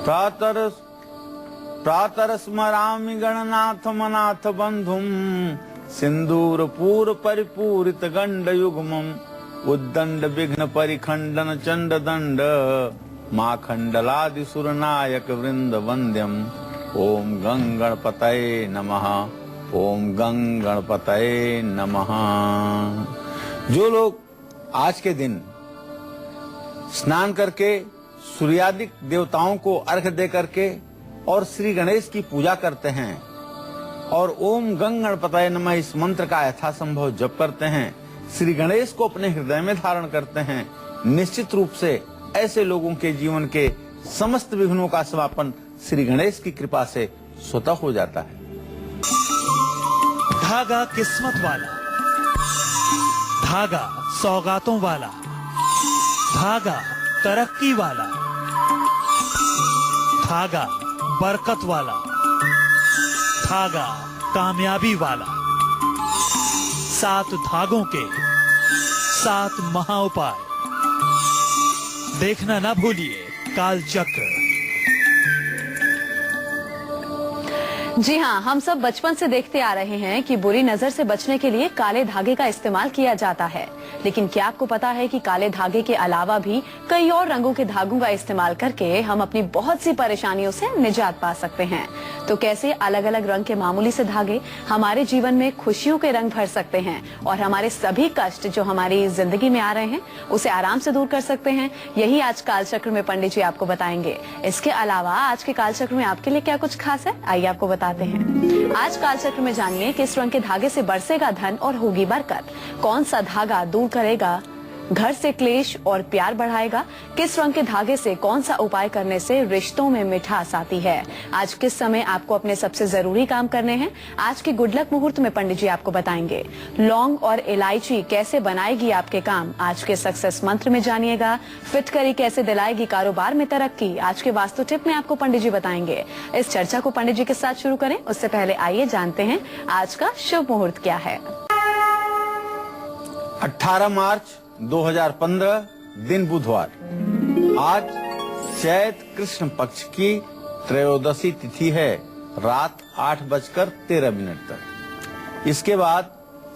प्रातर स्मरामि गणनाथ मनाथ बंधुम सिंदूर पूर परिपूरित गंड युग्मम उद्दंड विघ्न परिखंडन चंड दंड माखंडलादि सुरनायक वृंद वंद्यम ओम गंग गणपतये नमः। ओम गंग गणपतये नमः। जो लोग आज के दिन स्नान करके सूर्यादिक देवताओं को अर्घ्य दे करके और श्री गणेश की पूजा करते हैं और ओम गंग गणपतये नमः इस मंत्र का यथासंभव जप करते हैं, श्री गणेश को अपने हृदय में धारण करते हैं, निश्चित रूप से ऐसे लोगों के जीवन के समस्त विघ्नों का समापन श्री गणेश की कृपा से स्वतः हो जाता है। धागा किस्मत वाला, धागा सौगातों वाला, धागा तरक्की वाला, धागा बरकत वाला, धागा कामयाबी वाला। 7 धागों के 7 महाउपाय देखना ना भूलिए कालचक्र। जी हाँ, हम सब बचपन से देखते आ रहे हैं कि बुरी नजर से बचने के लिए काले धागे का इस्तेमाल किया जाता है, लेकिन क्या आपको पता है कि काले धागे के अलावा भी कई और रंगों के धागों का इस्तेमाल करके हम अपनी बहुत सी परेशानियों से निजात पा सकते हैं। तो कैसे अलग अलग रंग के मामूली से धागे हमारे जीवन में खुशियों के रंग भर सकते हैं और हमारे सभी कष्ट जो हमारी जिंदगी में आ रहे हैं उसे आराम से दूर कर सकते हैं, यही आज कालचक्र में पंडित जी आपको बताएंगे। इसके अलावा आज के कालचक्र में आपके लिए क्या कुछ खास है, आइए आपको बताते हैं। आज कालचक्र में जानिए किस रंग के धागे से बरसेगा धन और होगी बरकत, कौन सा धागा दूर करेगा घर से क्लेश और प्यार बढ़ाएगा, किस रंग के धागे से कौन सा उपाय करने से रिश्तों में मिठास आती है, आज किस समय आपको अपने सबसे जरूरी काम करने हैं, आज के गुड लक मुहूर्त में पंडित जी आपको बताएंगे। लौंग और इलायची कैसे बनाएगी आपके काम, आज के सक्सेस मंत्र में जानिएगा। फिटकरी कैसे दिलाएगी कारोबार में तरक्की, आज के वास्तु टिप में आपको पंडित जी बताएंगे। इस चर्चा को पंडित जी के साथ शुरू करें उससे पहले आइए जानते हैं आज का शुभ मुहूर्त क्या है। 18 मार्च 2015 दिन बुधवार। आज चैत कृष्ण पक्ष की त्रयोदशी तिथि है, रात 8:13 तक। इसके बाद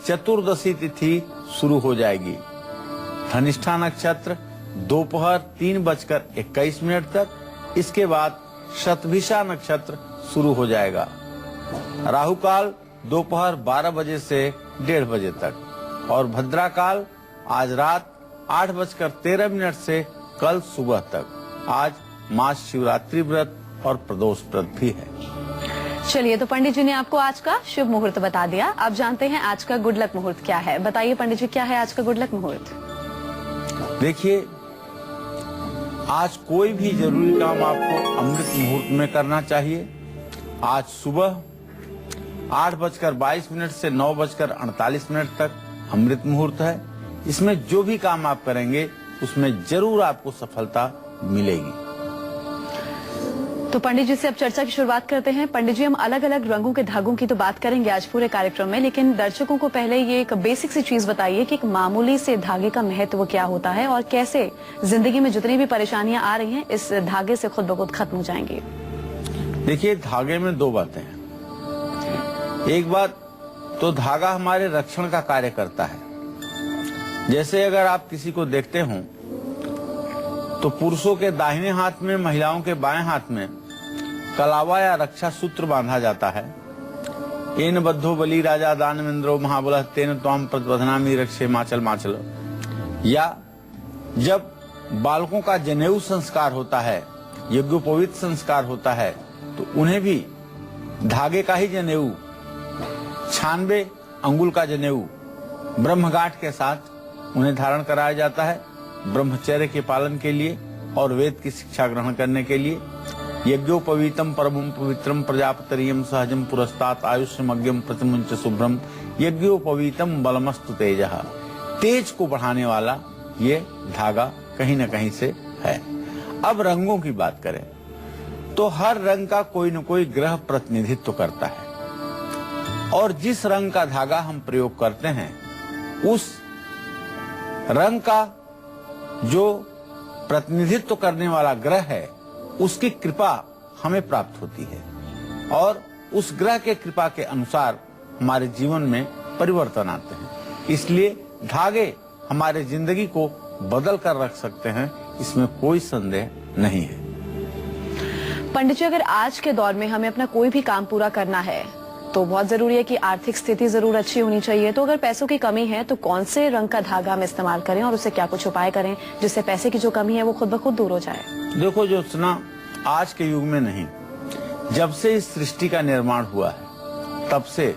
चतुर्दशी तिथि शुरू हो जाएगी। धनिष्ठा नक्षत्र दोपहर 3:21 तक। इसके बाद शतभिषा नक्षत्र शुरू हो जाएगा। राहु काल दोपहर 12 बजे से 1:30 बजे तक और भद्रा काल आज रात 8:13 से कल सुबह तक। आज मास शिवरात्रि व्रत और प्रदोष व्रत भी है। चलिए, तो पंडित जी ने आपको आज का शुभ मुहूर्त बता दिया। अब जानते हैं आज का गुड लक मुहूर्त क्या है। बताइए पंडित जी, क्या है आज का गुड लक मुहूर्त। देखिए, आज कोई भी जरूरी काम आपको अमृत मुहूर्त में करना चाहिए। आज सुबह 8:22 से 9:48 तक अमृत मुहूर्त है। इसमें जो भी काम आप करेंगे उसमें जरूर आपको सफलता मिलेगी। तो पंडित जी से अब चर्चा की शुरुआत करते हैं। पंडित जी, हम अलग अलग रंगों के धागों की तो बात करेंगे आज पूरे कार्यक्रम में, लेकिन दर्शकों को पहले ये एक बेसिक सी चीज बताइए कि एक मामूली से धागे का महत्व क्या होता है और कैसे जिंदगी में जितनी भी परेशानियां आ रही हैं इस धागे से खुद ब खुद खत्म हो जाएंगी। देखिए, धागे में 2 बातें हैं। एक बात तो धागा हमारे रक्षण का कार्य करता है। जैसे अगर आप किसी को देखते हो तो पुरुषों के दाहिने हाथ में, महिलाओं के बाएं हाथ में कलावा या रक्षा सूत्र बांधा जाता है। एन बद्धो बलि राजा दानवेंद्रो महाबलः तेन त्वाम प्रतिबध्नामि रक्षे माचल माचल। या जब बालकों का जनेऊ संस्कार होता है, यज्ञोपवीत संस्कार होता है, तो उन्हें भी धागे का ही जनेऊ, 96 अंगुल का जनेऊ ब्रह्मगांठ के साथ उन्हें धारण कराया जाता है, ब्रह्मचर्य के पालन के लिए और वेद की शिक्षा ग्रहण करने के लिए। यज्ञोपवीतम परमं पवित्रम प्रजापतिरियम सहजम पुरस्तात् आयुष्यमग्यम प्रतिमुंच शुभ्रम यज्ञोपवीतम बलमस्तु तेजः। तेज को बढ़ाने वाला ये धागा कहीं न कहीं से है। अब रंगों की बात करें तो हर रंग का कोई न कोई ग्रह प्रतिनिधित्व करता है और जिस रंग का धागा हम प्रयोग करते हैं उस रंग का जो प्रतिनिधित्व करने वाला ग्रह है उसकी कृपा हमें प्राप्त होती है और उस ग्रह के कृपा के अनुसार हमारे जीवन में परिवर्तन आते हैं। इसलिए धागे हमारे जिंदगी को बदल कर रख सकते हैं, इसमें कोई संदेह नहीं है। पंडित जी, अगर आज के दौर में हमें अपना कोई भी काम पूरा करना है तो बहुत जरूरी है कि आर्थिक स्थिति जरूर अच्छी होनी चाहिए। तो अगर पैसों की कमी है तो कौन से रंग का धागा हम इस्तेमाल करें और उससे क्या कुछ उपाय करें जिससे पैसे की जो कमी है वो खुद ब खुद दूर हो जाए? देखो ज्योत्सना, आज के युग में नहीं, जब से इस सृष्टि का निर्माण हुआ है तब से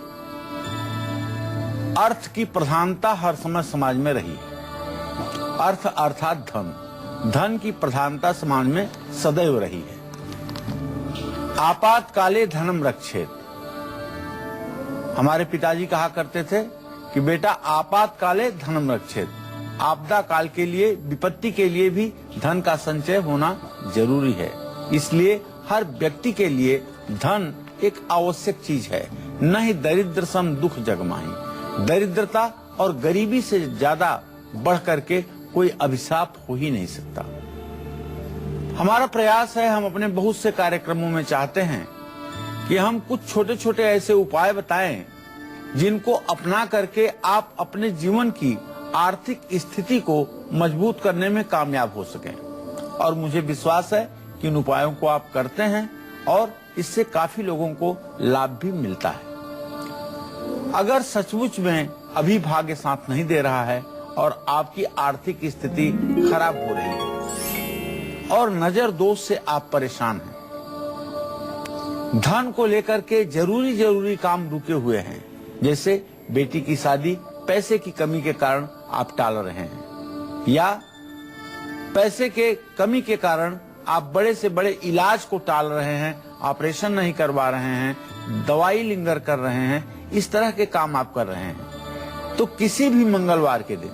अर्थ की प्रधानता हर समय समाज में रही है। अर्थ अर्थात धन की प्रधानता समाज में सदैव रही है। आपातकाले धनम रक्षेत। हमारे पिताजी कहा करते थे कि बेटा आपातकाले धनम रक्षेत, आपदा काल के लिए, विपत्ति के लिए भी धन का संचय होना जरूरी है। इसलिए हर व्यक्ति के लिए धन एक आवश्यक चीज है। न ही दरिद्र सम दुख जगमाही। दरिद्रता और गरीबी से ज्यादा बढ़ करके कोई अभिशाप हो ही नहीं सकता। हमारा प्रयास है, हम अपने बहुत से कार्यक्रमों में चाहते हैं कि हम कुछ छोटे छोटे ऐसे उपाय बताएं जिनको अपना करके आप अपने जीवन की आर्थिक स्थिति को मजबूत करने में कामयाब हो सकें। और मुझे विश्वास है कि इन उपायों को आप करते हैं और इससे काफी लोगों को लाभ भी मिलता है। अगर सचमुच में अभी भाग्य साथ नहीं दे रहा है और आपकी आर्थिक स्थिति खराब हो रही है और नजर दोष से आप परेशान हैं, धन को लेकर के जरूरी काम रुके हुए हैं, जैसे बेटी की शादी पैसे की कमी के कारण आप टाल रहे हैं, या पैसे के कमी के कारण आप बड़े से बड़े इलाज को टाल रहे हैं, ऑपरेशन नहीं करवा रहे हैं, दवाई लिंगर कर रहे हैं, इस तरह के काम आप कर रहे हैं, तो किसी भी मंगलवार के दिन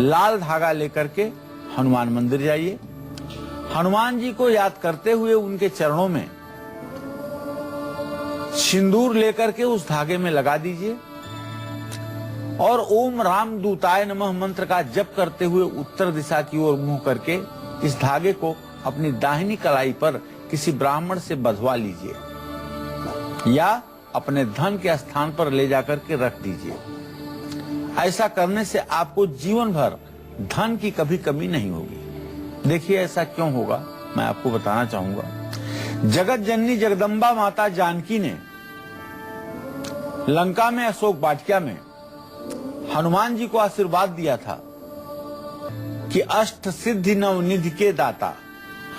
लाल धागा लेकर के हनुमान मंदिर जाइए। हनुमान जी को याद करते हुए उनके चरणों में सिंदूर लेकर के उस धागे में लगा दीजिए और ओम राम दूताय नमः मंत्र का जप करते हुए उत्तर दिशा की ओर मुंह करके इस धागे को अपनी दाहिनी कलाई पर किसी ब्राह्मण से बंधवा लीजिए या अपने धन के स्थान पर ले जाकर के रख दीजिए। ऐसा करने से आपको जीवन भर धन की कभी कमी नहीं होगी। देखिए ऐसा क्यों होगा, मैं आपको बताना चाहूंगा। जगत जननी जगदम्बा माता जानकी ने लंका में अशोक वाटिका में हनुमान जी को आशीर्वाद दिया था कि अष्ट सिद्धि नव निधि के दाता,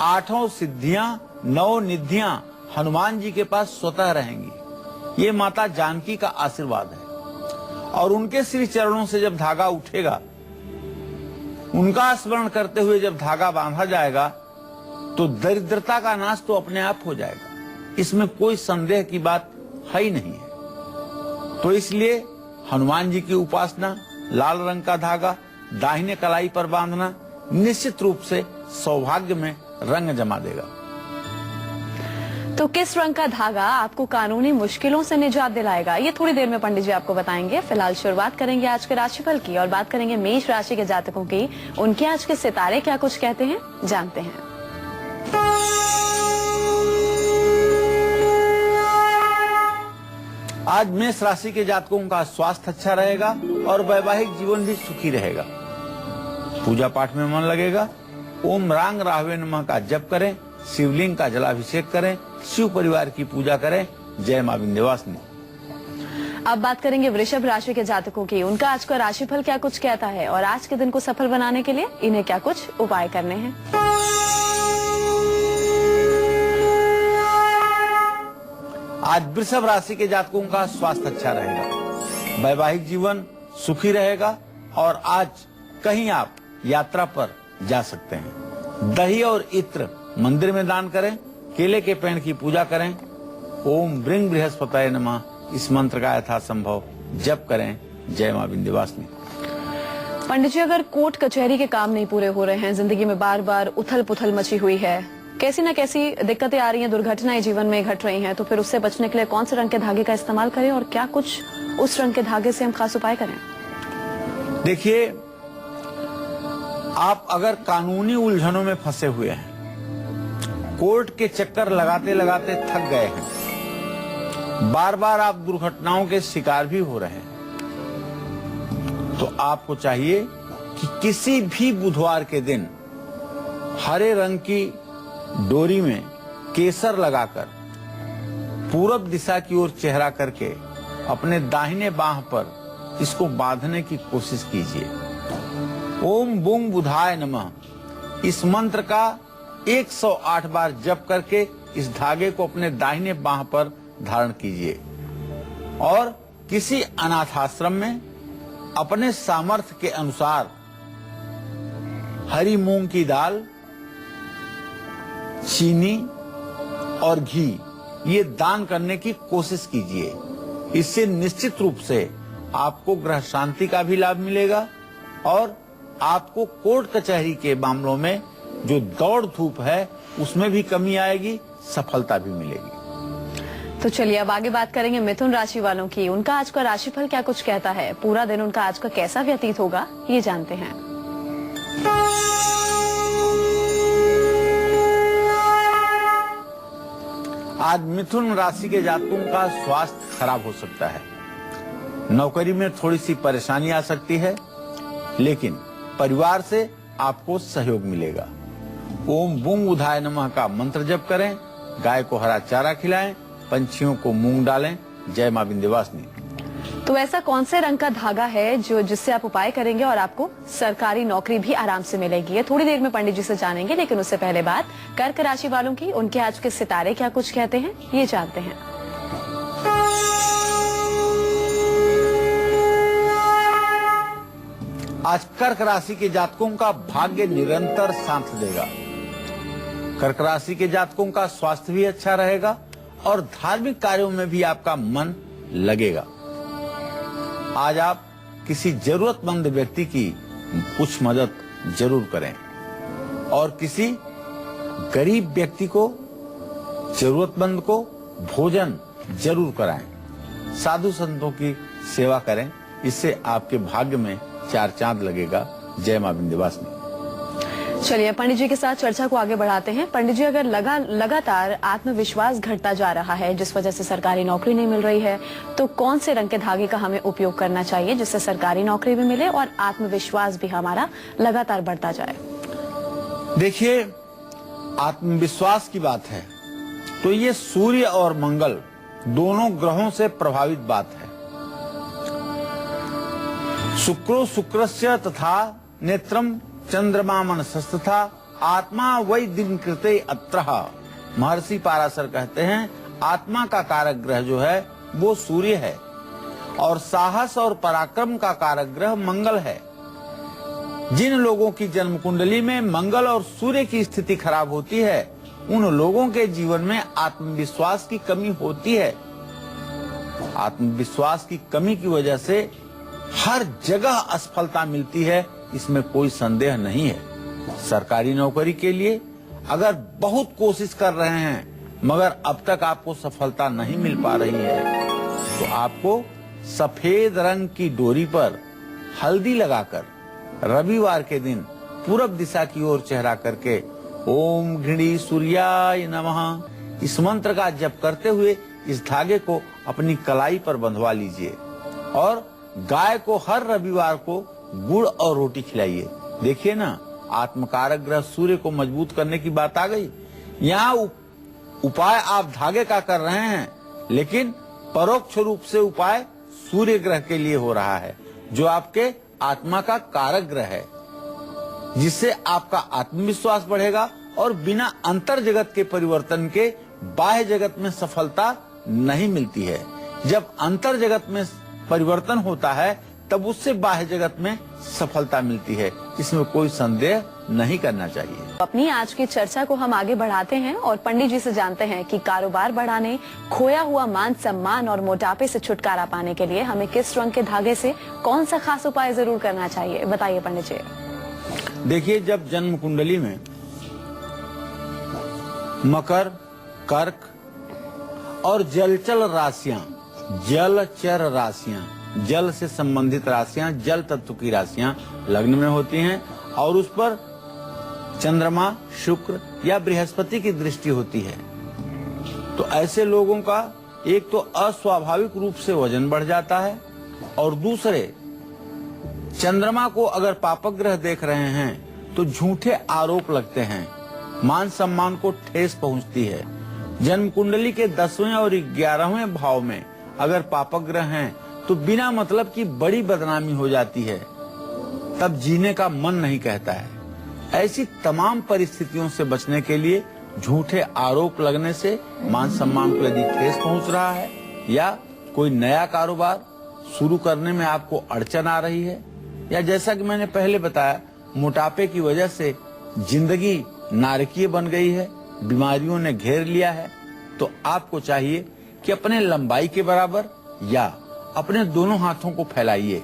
8 सिद्धियां 9 निधियां हनुमान जी के पास स्वतः रहेंगी। ये माता जानकी का आशीर्वाद है और उनके श्री चरणों से जब धागा उठेगा, उनका स्मरण करते हुए जब धागा बांधा जाएगा तो दरिद्रता का नाश तो अपने आप हो जाएगा। इसमें कोई संदेह की बात है ही नहीं है। तो इसलिए हनुमान जी की उपासना, लाल रंग का धागा दाहिने कलाई पर बांधना निश्चित रूप से सौभाग्य में रंग जमा देगा। तो किस रंग का धागा आपको कानूनी मुश्किलों से निजात दिलाएगा, ये थोड़ी देर में पंडित जी आपको बताएंगे। फिलहाल शुरुआत करेंगे आज के राशिफल की और बात करेंगे मेष राशि के जातकों की। उनके आज के सितारे क्या कुछ कहते हैं, जानते हैं। आज मेष राशि के जातकों का स्वास्थ्य अच्छा रहेगा और वैवाहिक जीवन भी सुखी रहेगा। पूजा पाठ में मन लगेगा। ओम रांग राहवे नमः का जप करें, शिवलिंग का जलाभिषेक करें, शिव परिवार की पूजा करें। जय मां विंध्यवासिनी। अब बात करेंगे वृषभ राशि के जातकों की। उनका आज का राशिफल क्या कुछ कहता है और आज के दिन को सफल बनाने के लिए इन्हें क्या कुछ उपाय करने हैं। आज वृषभ राशि के जातकों का स्वास्थ्य अच्छा रहेगा, वैवाहिक जीवन सुखी रहेगा और आज कहीं आप यात्रा पर जा सकते हैं। दही और इत्र मंदिर में दान करें, केले के पेड़ की पूजा करें। ओम ब्रिंग बृहस्पतये नमः इस मंत्र का यथासंभव जप करें। जय मां विंध्यवासिनी। पंडित जी, अगर कोर्ट कचहरी के काम नहीं पूरे हो रहे हैं, जिंदगी में बार बार उथल पुथल मची हुई है, कैसी न कैसी दिक्कतें आ रही हैं, दुर्घटनाएं जीवन में घट रही हैं, तो फिर उससे बचने के लिए कौन से रंग के धागे का इस्तेमाल करें और क्या कुछ उस रंग के धागे से हम खास उपाय करें? देखिए, आप अगर कानूनी उलझनों में फंसे हुए हैं कोर्ट के चक्कर लगाते लगाते थक गए हैं, बार बार आप दुर्घटनाओं के शिकार भी हो रहे हैं, तो आपको चाहिए कि किसी भी बुधवार के दिन हरे रंग की डोरी में केसर लगाकर पूरब दिशा की ओर चेहरा करके अपने दाहिने बाह पर इसको बांधने की कोशिश कीजिए। ओम बुंग बुधाय नमः इस मंत्र का 108 बार जप करके इस धागे को अपने दाहिने बाह पर धारण कीजिए और किसी अनाथाश्रम में अपने सामर्थ्य के अनुसार हरी मूंग की दाल, चीनी और घी ये दान करने की कोशिश कीजिए। इससे निश्चित रूप से आपको ग्रह शांति का भी लाभ मिलेगा और आपको कोर्ट कचहरी के मामलों में जो दौड़ धूप है उसमें भी कमी आएगी, सफलता भी मिलेगी। तो चलिए अब आगे बात करेंगे मिथुन राशि वालों की। उनका आज का राशिफल क्या कुछ कहता है, पूरा दिन उनका आज का कैसा व्यतीत होगा, ये जानते हैं। आज मिथुन राशि के जातकों का स्वास्थ्य खराब हो सकता है, नौकरी में थोड़ी सी परेशानी आ सकती है, लेकिन परिवार से आपको सहयोग मिलेगा। ओम बुंग बुधाय नमः का मंत्र जप करें, गाय को हरा चारा खिलाएं, पंछियों को मूंग डालें। जय मां विंध्यवासिनी। तो ऐसा कौन से रंग का धागा है जिससे आप उपाय करेंगे और आपको सरकारी नौकरी भी आराम से मिलेगी, ये थोड़ी देर में पंडित जी से जानेंगे। लेकिन उससे पहले बात कर्क राशि वालों की, उनके आज के सितारे क्या कुछ कहते हैं, ये जानते हैं। आज कर्क राशि के जातकों का भाग्य निरंतर साथ देगा। कर्क राशि के जातकों का स्वास्थ्य भी अच्छा रहेगा और धार्मिक कार्यों में भी आपका मन लगेगा। आज आप किसी जरूरतमंद व्यक्ति की कुछ मदद जरूर करें और किसी गरीब व्यक्ति को, जरूरतमंद को भोजन जरूर कराएं। साधु संतों की सेवा करें, इससे आपके भाग्य में चार चांद लगेगा। जय मां विंध्यवासिनी। चलिए पंडित जी के साथ चर्चा को आगे बढ़ाते हैं। पंडित जी, अगर लगातार आत्मविश्वास घटता जा रहा है जिस वजह से सरकारी नौकरी नहीं मिल रही है, तो कौन से रंग के धागे का हमें उपयोग करना चाहिए जिससे सरकारी नौकरी भी मिले और आत्मविश्वास भी हमारा लगातार बढ़ता जाए? देखिए, आत्मविश्वास की बात है तो ये सूर्य और मंगल दोनों ग्रहों से प्रभावित बात है। शुक्रो शुक्रस्य तथा नेत्रम चंद्रमा मनसस्तथा आत्मा वै दिन कृते अत्रः। महर्षि पाराशर कहते हैं आत्मा का कारक ग्रह जो है वो सूर्य है और साहस और पराक्रम का कारक ग्रह मंगल है। जिन लोगों की जन्म कुंडली में मंगल और सूर्य की स्थिति खराब होती है, उन लोगों के जीवन में आत्मविश्वास की कमी होती है। आत्मविश्वास की कमी की वजह से हर जगह असफलता मिलती है, इसमें कोई संदेह नहीं है। सरकारी नौकरी के लिए अगर बहुत कोशिश कर रहे हैं मगर अब तक आपको सफलता नहीं मिल पा रही है, तो आपको सफेद रंग की डोरी पर हल्दी लगाकर रविवार के दिन पूरब दिशा की ओर चेहरा करके ओम घृणी सूर्याय नमः इस मंत्र का जप करते हुए इस धागे को अपनी कलाई पर बंधवा लीजिए और गाय को हर रविवार को गुड़ और रोटी खिलाइए। देखिए ना, आत्मकारक ग्रह सूर्य को मजबूत करने की बात आ गई। यहाँ उपाय आप धागे का कर रहे हैं, लेकिन परोक्ष रूप से उपाय सूर्य ग्रह के लिए हो रहा है, जो आपके आत्मा का कारक ग्रह है, जिससे आपका आत्मविश्वास बढ़ेगा और बिना अंतर जगत के परिवर्तन के बाह्य जगत में सफलता नहीं मिलती है। जब अंतर जगत में परिवर्तन होता है तब उससे बाह्य जगत में सफलता मिलती है, इसमें कोई संदेह नहीं करना चाहिए। अपनी आज की चर्चा को हम आगे बढ़ाते हैं और पंडित जी से जानते हैं कि कारोबार बढ़ाने, खोया हुआ मान सम्मान और मोटापे से छुटकारा पाने के लिए हमें किस रंग के धागे से कौन सा खास उपाय जरूर करना चाहिए, बताइए पंडित जी। देखिए, जब जन्म कुंडली में मकर, कर्क और जलचर राशियां, जलचर राशियां, जल से संबंधित राशियां, जल तत्व की राशियां लग्न में होती हैं और उस पर चंद्रमा, शुक्र या बृहस्पति की दृष्टि होती है तो ऐसे लोगों का एक तो अस्वाभाविक रूप से वजन बढ़ जाता है और दूसरे चंद्रमा को अगर पापक ग्रह देख रहे हैं तो झूठे आरोप लगते हैं, मान सम्मान को ठेस पहुंचती है। जन्म कुंडली के 10वें और 11वें भाव में अगर पापक ग्रह हैं तो बिना मतलब की बड़ी बदनामी हो जाती है, तब जीने का मन नहीं कहता है। ऐसी तमाम परिस्थितियों से बचने के लिए झूठे आरोप लगने से मान सम्मान को यदि ठेस पहुंच रहा है या कोई नया कारोबार शुरू करने में आपको अड़चन आ रही है या जैसा कि मैंने पहले बताया मोटापे की वजह से जिंदगी नारकीय बन गई है, बीमारियों ने घेर लिया है, तो आपको चाहिए कि अपने लंबाई के बराबर या अपने दोनों हाथों को फैलाइए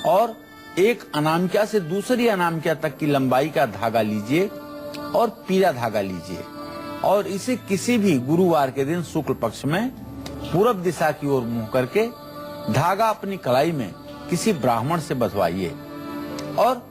और एक अनामिका से दूसरी अनामिका तक की लंबाई का धागा लीजिए और पीला धागा लीजिए और इसे किसी भी गुरुवार के दिन शुक्ल पक्ष में पूरब दिशा की ओर मुंह करके धागा अपनी कलाई में किसी ब्राह्मण से बंधवाइए और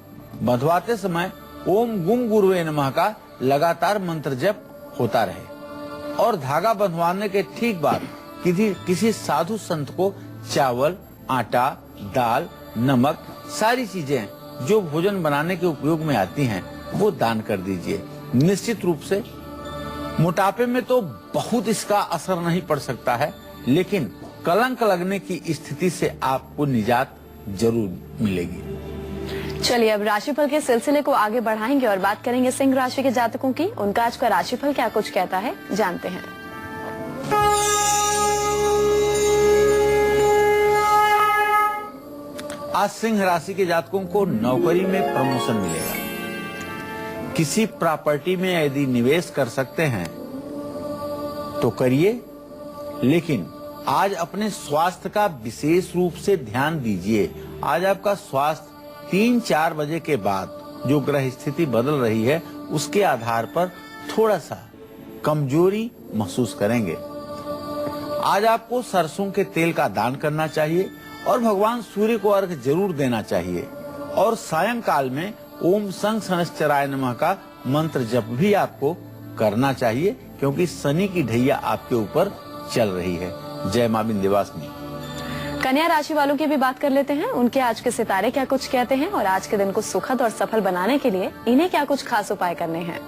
बंधवाते समय ओम गुं गुरुवे नमः का लगातार मंत्र जप होता रहे और धागा बंधवाने के ठीक बाद किसी साधु संत को चावल, आटा, दाल, नमक सारी चीजें जो भोजन बनाने के उपयोग में आती हैं वो दान कर दीजिए। निश्चित रूप से मोटापे में तो बहुत इसका असर नहीं पड़ सकता है, लेकिन कलंक लगने की स्थिति से आपको निजात जरूर मिलेगी। चलिए अब राशिफल के सिलसिले को आगे बढ़ाएंगे और बात करेंगे सिंह राशि के जातकों की। उनका आज का राशिफल क्या कुछ कहता है, जानते हैं। आज सिंह राशि के जातकों को नौकरी में प्रमोशन मिलेगा। किसी प्रॉपर्टी में यदि निवेश कर सकते हैं तो करिए, लेकिन आज अपने स्वास्थ्य का विशेष रूप से ध्यान दीजिए। आज आपका स्वास्थ्य 3-4 बजे के बाद जो ग्रह स्थिति बदल रही है उसके आधार पर थोड़ा सा कमजोरी महसूस करेंगे। आज आपको सरसों के तेल का दान करना चाहिए और भगवान सूर्य को अर्घ जरूर देना चाहिए और सायंकाल में ओम संग शनश्चराय नमः का मंत्र जप भी आपको करना चाहिए, क्योंकि शनि की ढैया आपके ऊपर चल रही है। जय मां विंध्यवासिनी। कन्या राशि वालों की भी बात कर लेते हैं। उनके आज के सितारे क्या कुछ कहते हैं और आज के दिन को सुखद और सफल बनाने के लिए इन्हें क्या कुछ खास उपाय करने हैं।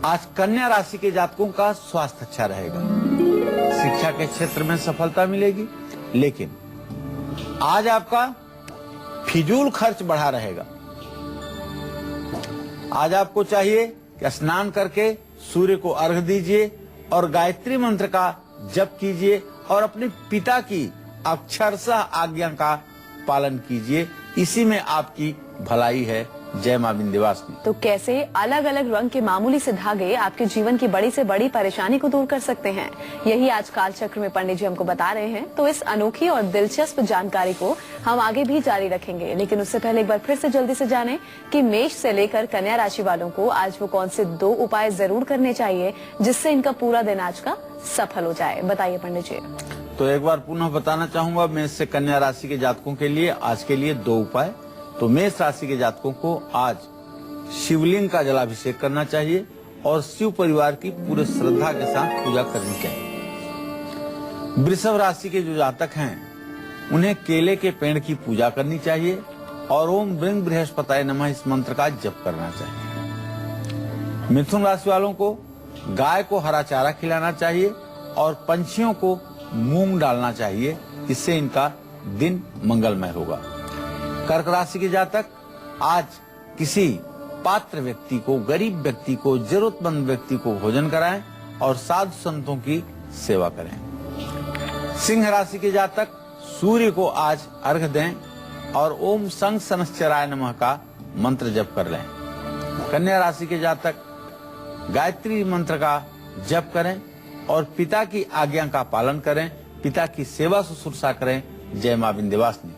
आज कन्या राशि के जातकों का स्वास्थ्य अच्छा रहेगा, शिक्षा के क्षेत्र में सफलता मिलेगी, लेकिन आज आपका फिजूल खर्च बढ़ा रहेगा। आज आपको चाहिए कि स्नान करके सूर्य को अर्घ दीजिए और गायत्री मंत्र का जप कीजिए और अपने पिता की अक्षरशः आज्ञा का पालन कीजिए। इसी में आपकी भलाई है। जय मां विंध्यवासिनी। तो कैसे अलग अलग रंग के मामूली से धागे आपके जीवन की बड़ी से बड़ी परेशानी को दूर कर सकते हैं, यही आज काल चक्र में पंडित जी हमको बता रहे हैं। तो इस अनोखी और दिलचस्प जानकारी को हम आगे भी जारी रखेंगे, लेकिन उससे पहले एक बार फिर से जल्दी से जानें कि मेष से लेकर कन्या राशि वालों को आज वो कौन से 2 उपाय जरूर करने चाहिए जिससे इनका पूरा दिन आज का सफल हो जाए। बताइए पंडित जी। तो एक बार पुनः बताना चाहूंगा, मेष से कन्या राशि के जातकों के लिए आज के लिए 2 उपाय। तो मेष राशि के जातकों को आज शिवलिंग का जलाभिषेक करना चाहिए और शिव परिवार की पूरे श्रद्धा के साथ पूजा करनी चाहिए। वृषभ राशि के जो जातक हैं उन्हें केले के पेड़ की पूजा करनी चाहिए और ओम ब्रह्म बृहस्पताय नमः इस मंत्र का जप करना चाहिए। मिथुन राशि वालों को गाय को हरा चारा खिलाना चाहिए और पंछियों को मूंग डालना चाहिए, इससे इनका दिन मंगलमय होगा। कर्क राशि के जातक आज किसी पात्र व्यक्ति को, गरीब व्यक्ति को, जरूरतमंद व्यक्ति को भोजन कराएं और साधु संतों की सेवा करें। सिंह राशि के जातक सूर्य को आज अर्घ दें और ओम संग शनश्चराय नमः का मंत्र जप कर लें। कन्या राशि के जातक गायत्री मंत्र का जप करें और पिता की आज्ञा का पालन करें, पिता की सेवा शुश्रूषा करें। जय मां विंध्यवासिनी।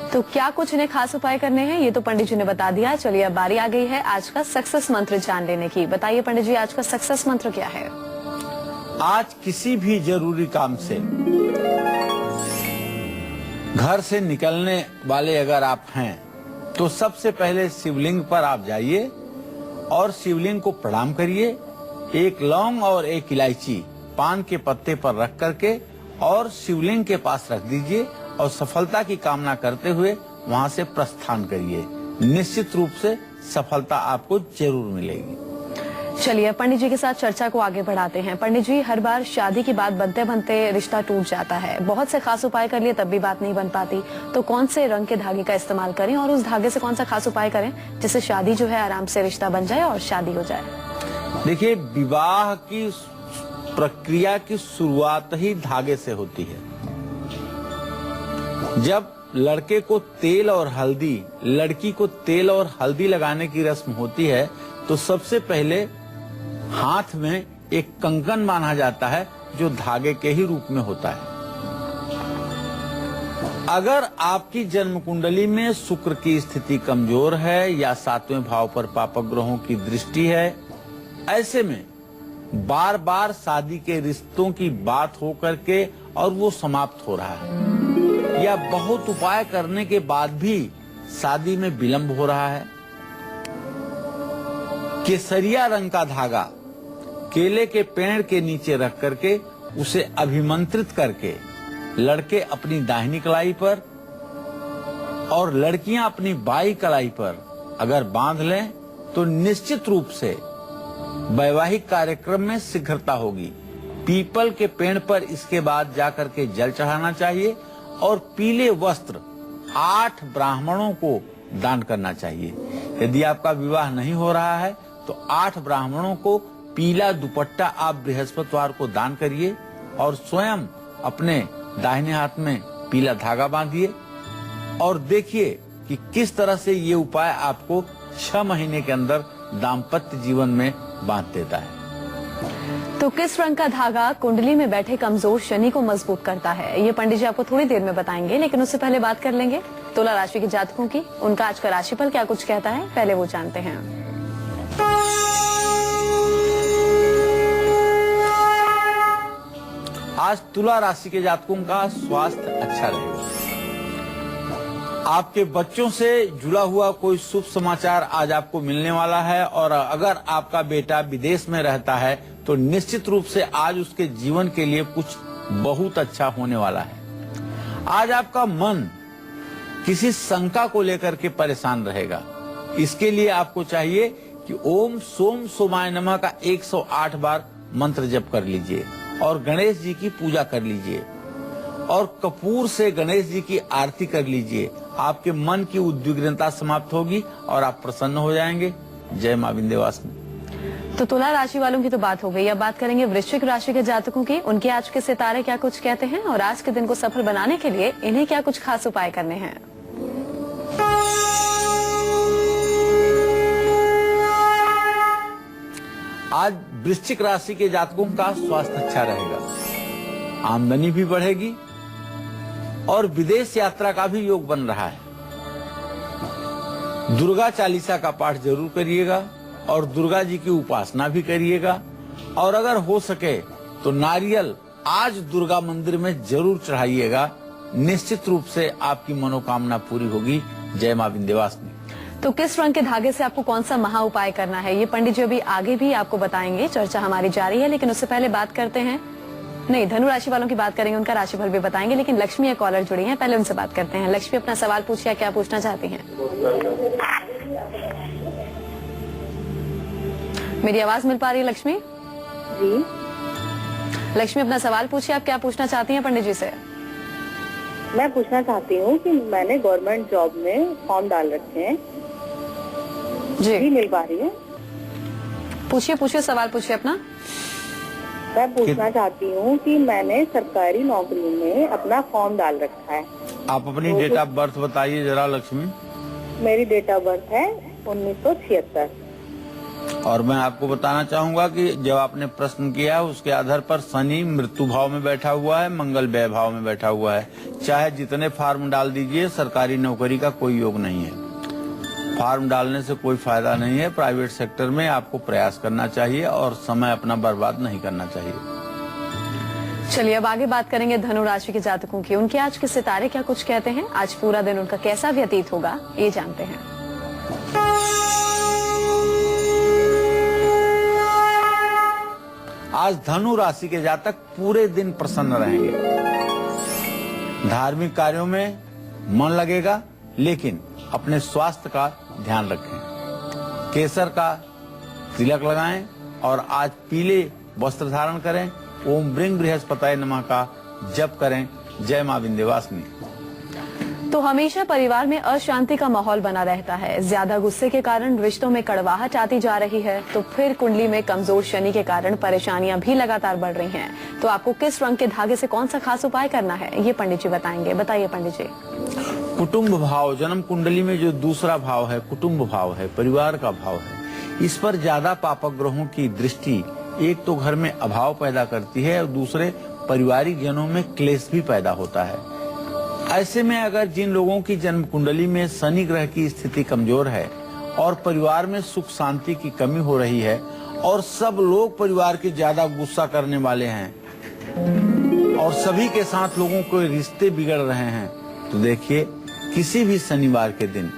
तो क्या कुछ इन्हें खास उपाय करने हैं ये तो पंडित जी ने बता दिया। चलिए अब बारी आ गई है आज का सक्सेस मंत्र जान लेने की। बताइए पंडित जी आज का सक्सेस मंत्र क्या है। आज किसी भी जरूरी काम से घर से निकलने वाले अगर आप हैं तो सबसे पहले शिवलिंग पर आप जाइए और शिवलिंग को प्रणाम करिए। एक लौंग और एक इलायची पान के पत्ते पर रख करके और शिवलिंग के पास रख दीजिए और सफलता की कामना करते हुए वहां से प्रस्थान करिए। निश्चित रूप से सफलता आपको जरूर मिलेगी। चलिए पंडित जी के साथ चर्चा को आगे बढ़ाते हैं। पंडित जी, हर बार शादी की बात बनते बनते रिश्ता टूट जाता है। बहुत से खास उपाय कर लिए तब भी बात नहीं बन पाती, तो कौन से रंग के धागे का इस्तेमाल करें और उस धागे से कौन सा खास उपाय करें जिससे शादी जो है आराम से रिश्ता बन जाए और शादी हो जाए? देखिए, विवाह की प्रक्रिया की शुरुआत ही धागे से होती है। जब लड़के को तेल और हल्दी, लड़की को तेल और हल्दी लगाने की रस्म होती है तो सबसे पहले हाथ में एक कंगन बांधा जाता है जो धागे के ही रूप में होता है। अगर आपकी जन्म कुंडली में शुक्र की स्थिति कमजोर है या 7वें भाव पर पापक ग्रहों की दृष्टि है, ऐसे में बार बार शादी के रिश्तों की बात हो करके और वो समाप्त हो रहा है, या बहुत उपाय करने के बाद भी शादी में विलंब हो रहा है, केसरिया रंग का धागा केले के पेड़ के नीचे रख करके उसे अभिमंत्रित करके लड़के अपनी दाहिनी कलाई पर और लड़कियां अपनी बाई कलाई पर अगर बांध लें तो निश्चित रूप से वैवाहिक कार्यक्रम में शीघ्रता होगी। पीपल के पेड़ पर इसके बाद जाकर के जल चढ़ाना चाहिए और पीले वस्त्र 8 ब्राह्मणों को दान करना चाहिए। यदि आपका विवाह नहीं हो रहा है तो 8 ब्राह्मणों को पीला दुपट्टा आप बृहस्पतिवार को दान करिए और स्वयं अपने दाहिने हाथ में पीला धागा बांधिए और देखिए कि किस तरह से ये उपाय आपको 6 महीने के अंदर दाम्पत्य जीवन में बांध देता है। तो किस रंग का धागा कुंडली में बैठे कमजोर शनि को मजबूत करता है, ये पंडित जी आपको थोड़ी देर में बताएंगे, लेकिन उससे पहले बात कर लेंगे तुला राशि के जातकों की। उनका आज का राशिफल क्या कुछ कहता है, पहले वो जानते हैं। आज तुला राशि के जातकों का स्वास्थ्य अच्छा रहेगा। आपके बच्चों से जुड़ा हुआ कोई शुभ समाचार आज आपको मिलने वाला है और अगर आपका बेटा विदेश में रहता है तो निश्चित रूप से आज उसके जीवन के लिए कुछ बहुत अच्छा होने वाला है। आज आपका मन किसी शंका को लेकर के परेशान रहेगा। इसके लिए आपको चाहिए कि ओम सोम सोमाय नमः का 108 बार मंत्र जप कर लीजिए और गणेश जी की पूजा कर लीजिए और कपूर से गणेश जी की आरती कर लीजिए। आपके मन की उद्विग्नता समाप्त होगी और आप प्रसन्न हो जाएंगे। जय मां विंध्यवासिनी। तो तुला राशि वालों की तो बात हो गई, अब बात करेंगे वृश्चिक राशि के जातकों की। उनके आज के सितारे क्या कुछ कहते हैं और आज के दिन को सफल बनाने के लिए इन्हें क्या कुछ खास उपाय करने हैं। आज वृश्चिक राशि के जातकों का स्वास्थ्य अच्छा रहेगा, आमदनी भी बढ़ेगी और विदेश यात्रा का भी योग बन रहा है। दुर्गा चालीसा का पाठ जरूर करिएगा और दुर्गा जी की उपासना भी करिएगा और अगर हो सके तो नारियल आज दुर्गा मंदिर में जरूर चढ़ाइएगा। निश्चित रूप से आपकी मनोकामना पूरी होगी। जय मां विंध्यवासिनी। तो किस रंग के धागे से आपको कौन सा महा उपाय करना है, ये पंडित जी अभी आगे भी आपको बताएंगे। चर्चा हमारी जारी है, लेकिन उससे पहले बात करते हैं, नहीं, धनु राशि वालों की बात करेंगे, उनका राशिफल भी बताएंगे, लेकिन लक्ष्मी एक कॉलर जुड़ी हैं, पहले उनसे बात करते हैं। लक्ष्मी, अपना सवाल पूछिए, क्या पूछना चाहती हैं? मेरी आवाज मिल पा रही है लक्ष्मी जी? लक्ष्मी, अपना सवाल पूछिए, आप क्या पूछना चाहती हैं पंडित जी से? मैं पूछना चाहती हूँ कि मैंने गवर्नमेंट जॉब में फॉर्म डाल रखे हैं जी, मिल पा रही है? पूछिए पूछिए, सवाल पूछिए अपना। मैं पूछना चाहती हूँ कि मैंने सरकारी नौकरी में अपना फॉर्म डाल रखा है। आप अपनी डेट ऑफ बर्थ बताइए जरा लक्ष्मी। मेरी डेट ऑफ बर्थ है 1976। और मैं आपको बताना चाहूंगा कि जब आपने प्रश्न किया उसके आधार पर शनि मृत्यु भाव में बैठा हुआ है, मंगल व्यय भाव में बैठा हुआ है। चाहे जितने फार्म डाल दीजिए, सरकारी नौकरी का कोई योग नहीं है। फार्म डालने से कोई फायदा नहीं है। प्राइवेट सेक्टर में आपको प्रयास करना चाहिए और समय अपना बर्बाद नहीं करना चाहिए। चलिए अब आगे बात करेंगे धनु राशि के जातकों की। उनके आज के सितारे क्या कुछ कहते हैं, आज पूरा दिन उनका कैसा व्यतीत होगा, ये जानते हैं। आज धनु राशि के जातक पूरे दिन प्रसन्न रहेंगे। धार्मिक कार्यों में मन लगेगा, लेकिन अपने स्वास्थ्य का ध्यान रखें। केसर का तिलक लगाएं और आज पीले वस्त्र धारण करें। ओम ब्रिंग बृहस्पताय नमः का जप करें। जय मां विंध्यवासिनी। तो हमेशा परिवार में अशांति का माहौल बना रहता है। ज्यादा गुस्से के कारण रिश्तों में कड़वाहट आती जा रही है। तो फिर कुंडली में कमजोर शनि के कारण परेशानियां भी लगातार बढ़ रही हैं। तो आपको किस रंग के धागे से कौन सा खास उपाय करना है, ये पंडित जी बताएंगे। बताइए पंडित जी। कुटुंब भाव, जन्म कुंडली में जो दूसरा भाव है कुटुंब भाव है, परिवार का भाव है, इस पर ज्यादा पापक ग्रहों की दृष्टि एक तो घर में अभाव पैदा करती है और दूसरे पारिवारिक जनों में क्लेश भी पैदा होता है। ऐसे में अगर जिन लोगों की जन्म कुंडली में शनि ग्रह की स्थिति कमजोर है और परिवार में सुख शांति की कमी हो रही है और सब लोग परिवार के ज्यादा गुस्सा करने वाले हैं और सभी के साथ लोगों के रिश्ते बिगड़ रहे हैं, तो देखिए किसी भी शनिवार के दिन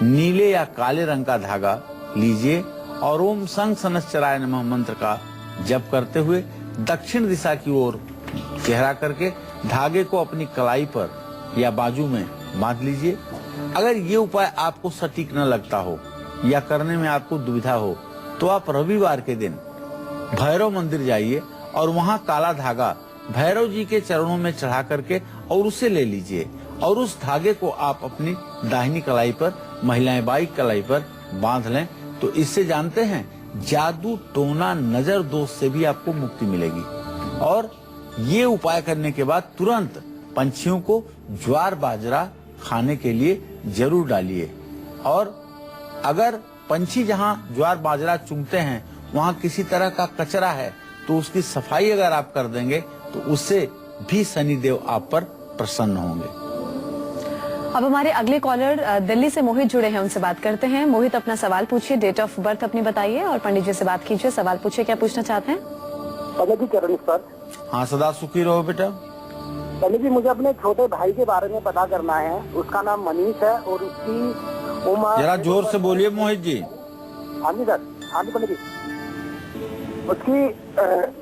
नीले या काले रंग का धागा लीजिए और ओम संग सनश्चराय नमः मंत्र का जप करते हुए दक्षिण दिशा की ओर चेहरा करके धागे को अपनी कलाई पर या बाजू में बांध लीजिए। अगर ये उपाय आपको सटीक न लगता हो या करने में आपको दुविधा हो तो आप रविवार के दिन भैरव मंदिर जाइए और वहाँ काला धागा भैरव जी के चरणों में चढ़ा करके और उसे ले लीजिए और उस धागे को आप अपनी दाहिनी कलाई पर, महिलाएं बाई कलाई पर बांध लें। तो इससे जानते हैं जादू टोना नजर दोष से भी आपको मुक्ति मिलेगी। और ये उपाय करने के बाद तुरंत पंछियों को ज्वार बाजरा खाने के लिए जरूर डालिए। और अगर पंछी जहाँ ज्वार बाजरा चुगते हैं वहाँ किसी तरह का कचरा है तो उसकी सफाई अगर आप कर देंगे तो उससे भी शनिदेव आप पर प्रसन्न होंगे। अब हमारे अगले कॉलर दिल्ली से मोहित जुड़े हैं, उनसे बात करते हैं। मोहित, अपना सवाल पूछिए, डेट ऑफ बर्थ अपनी बताइए और पंडित जी से बात कीजिए। सवाल पूछिए, क्या पूछना चाहते हैं? पंडित जी चरण सर। हाँ, सदा सुखी रहो बेटा। पंडित जी, मुझे अपने छोटे भाई के बारे में पता करना है। उसका नाम मनीष है और उसकी उम्र, जरा जोर से बोलिए मोहित जी। हाँ जी सर। हाँ जी पंडित जी। उसकी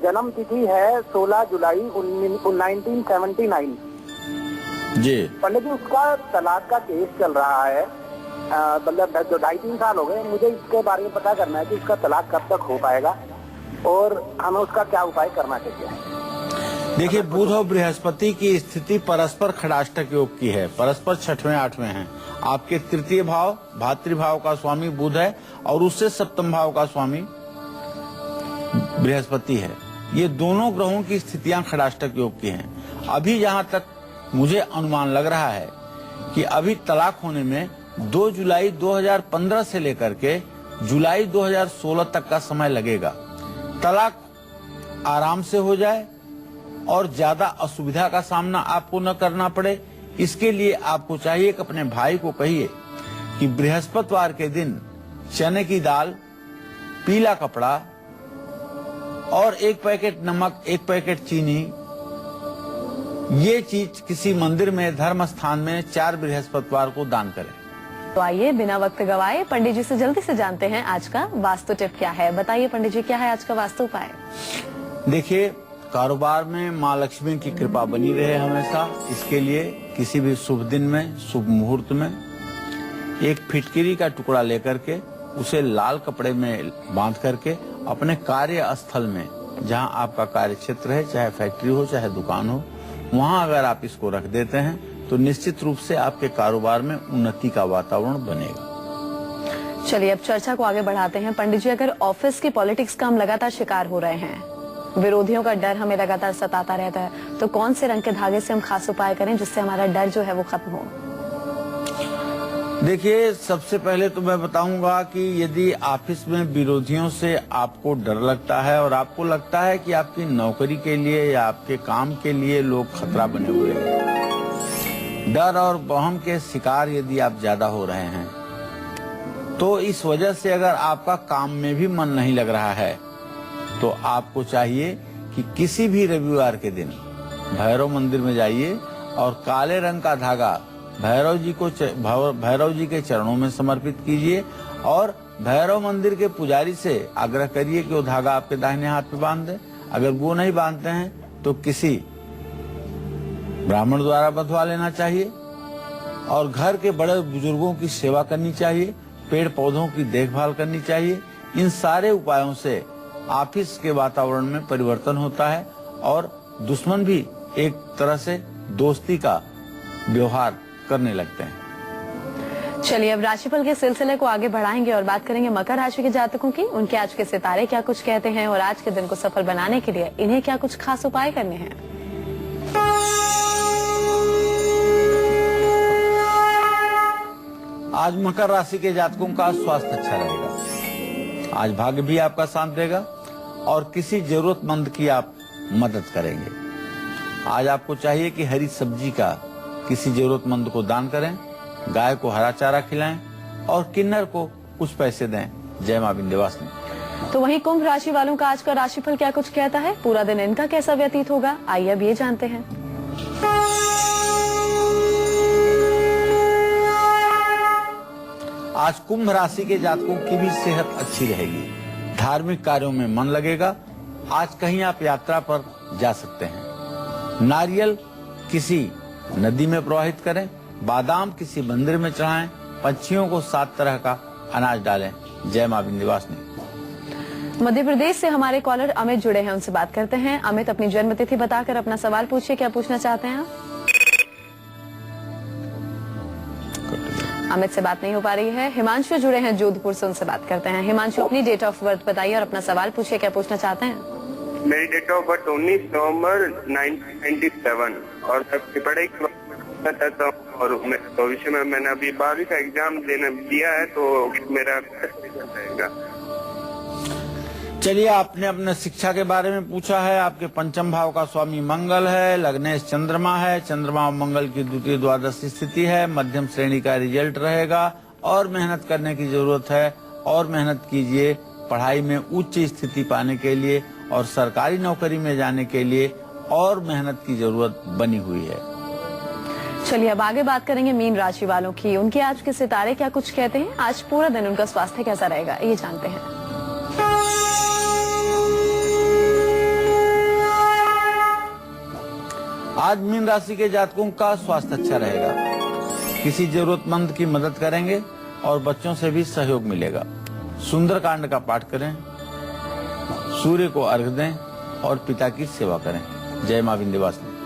जन्म तिथि है 16 जुलाई 1979 जी। पंडित जी, उसका तलाक का केस चल रहा है, मतलब 2.5-3 साल हो गए। मुझे इसके बारे में पता करना है कि उसका तलाक कब तक हो पाएगा और हमें उसका क्या उपाय करना चाहिए। देखिए, बुध और बृहस्पति की स्थिति परस्पर खड़ाष्टक योग की है, परस्पर 6वें 8वें हैं। आपके तृतीय भाव भातृभाव का स्वामी बुध है और उससे सप्तम भाव का स्वामी बृहस्पति है। ये दोनों ग्रहों की स्थितियां खड़ाष्टक योग की हैं। अभी जहां तक मुझे अनुमान लग रहा है कि अभी तलाक होने में 2 जुलाई 2015 से लेकर के जुलाई 2016 तक का समय लगेगा। तलाक आराम से हो जाए और ज्यादा असुविधा का सामना आपको न करना पड़े, इसके लिए आपको चाहिए कि अपने भाई को कहिए कि बृहस्पतिवार के दिन चने की दाल, पीला कपड़ा और 1 पैकेट नमक, 1 पैकेट चीनी, ये चीज किसी मंदिर में, धर्म स्थान में 4 बृहस्पतिवार को दान करें। तो आइए बिना वक्त गवाए पंडित जी से जल्दी से जानते हैं आज का वास्तु टिप क्या है। बताइए पंडित जी, क्या है आज का वास्तु उपाय? देखिए, कारोबार में माँ लक्ष्मी की कृपा बनी रहे हमेशा, इसके लिए किसी भी शुभ दिन में, शुभ मुहूर्त में एक फिटकिरी का टुकड़ा लेकर के उसे लाल कपड़े में बांध करके अपने कार्य स्थल में, जहाँ आपका कार्य क्षेत्र है, चाहे फैक्ट्री हो चाहे दुकान हो, वहाँ अगर आप इसको रख देते हैं तो निश्चित रूप से आपके कारोबार में उन्नति का वातावरण बनेगा। चलिए अब चर्चा को आगे बढ़ाते हैं। पंडित जी, अगर ऑफिस की पॉलिटिक्स का हम लगातार शिकार हो रहे हैं, विरोधियों का डर हमें लगातार सताता रहता है, तो कौन से रंग के धागे से हम खास उपाय करें जिससे हमारा डर जो है वो खत्म हो? देखिए, सबसे पहले तो मैं बताऊंगा कि यदि ऑफिस में विरोधियों से आपको डर लगता है और आपको लगता है कि आपकी नौकरी के लिए या आपके काम के लिए लोग खतरा बने हुए हैं, डर और वहम के शिकार यदि आप ज्यादा हो रहे हैं, तो इस वजह से अगर आपका काम में भी मन नहीं लग रहा है तो आपको चाहिए कि किसी भी रविवार के दिन भैरव मंदिर में जाइए और काले रंग का धागा भैरव जी के चरणों में समर्पित कीजिए और भैरव मंदिर के पुजारी से आग्रह करिए कि वो धागा आपके दाहिने हाथ पे बांध दे। अगर वो नहीं बांधते हैं तो किसी ब्राह्मण द्वारा बंधवा लेना चाहिए और घर के बड़े बुजुर्गों की सेवा करनी चाहिए, पेड़ पौधों की देखभाल करनी चाहिए। इन सारे उपायों से ऑफिस के वातावरण में परिवर्तन होता है और दुश्मन भी एक तरह से दोस्ती का व्यवहार करने लगते हैं। चलिए अब राशिफल के सिलसिले को आगे बढ़ाएंगे और बात करेंगे मकर राशि के जातकों की। उनके आज के सितारे क्या कुछ कहते हैं और आज के दिन को सफल बनाने के लिए इन्हें क्या कुछ खास उपाय करने हैं। आज मकर राशि के जातकों का स्वास्थ्य अच्छा रहेगा। आज भाग्य भी आपका साथ देगा और किसी जरूरतमंद की आप मदद करेंगे। आज आपको चाहिए कि हरी सब्जी का किसी जरूरतमंद को दान करें, गाय को हरा चारा खिलाएं और किन्नर को कुछ पैसे दें। जय मां विंध्यवासिनी। तो वहीं कुंभ राशि वालों का आज का राशिफल क्या कुछ कहता है, पूरा दिन इनका कैसा व्यतीत होगा, आइए अब ये जानते हैं। आज कुंभ राशि के जातकों की भी सेहत अच्छी रहेगी। धार्मिक कार्यों में मन लगेगा। आज कहीं आप यात्रा पर जा सकते हैं। नारियल किसी नदी में प्रवाहित करें, बादाम किसी मंदिर में चढ़ाएं, पक्षियों को 7 तरह का अनाज डालें। जय मां विंध्यवासिनी। मध्य प्रदेश से हमारे कॉलर अमित जुड़े हैं, उनसे बात करते हैं। अमित, अपनी जन्म तिथि बताकर अपना सवाल पूछिए, क्या पूछना चाहते हैं आप? अमित से बात नहीं हो पा रही है। हिमांशु जुड़े हैं जोधपुर से, उनसे बात करते हैं। हिमांशु, अपनी डेट ऑफ बर्थ बताइए और अपना सवाल पूछिए, क्या पूछना चाहते हैं? मेरी डेट ऑफ बर्थ 19 नवंबर 1997 और मैं पढ़ाई करता हूँ और भविष्य में मैंने अभी 12वीं का एग्जाम दिया है तो मेरा रहेगा। चलिए, आपने अपने शिक्षा के बारे में पूछा है। आपके पंचम भाव का स्वामी मंगल है, लग्नेश चंद्रमा है, चंद्रमा और मंगल की द्वितीय द्वादश स्थिति है। मध्यम श्रेणी का रिजल्ट रहेगा और मेहनत करने की जरूरत है और मेहनत कीजिए पढ़ाई में उच्च स्थिति पाने के लिए और सरकारी नौकरी में जाने के लिए और मेहनत की जरूरत बनी हुई है। चलिए अब आगे बात करेंगे मीन राशि वालों की। उनके आज के सितारे क्या कुछ कहते हैं, आज पूरा दिन उनका स्वास्थ्य कैसा रहेगा, ये जानते हैं। आज मीन राशि के जातकों का स्वास्थ्य अच्छा रहेगा। किसी जरूरतमंद की मदद करेंगे और बच्चों से भी सहयोग मिलेगा। सुंदरकांड का पाठ करें, सूर्य को अर्घ्य दें और पिता की सेवा करें। जय मां विंध्यवासिनी।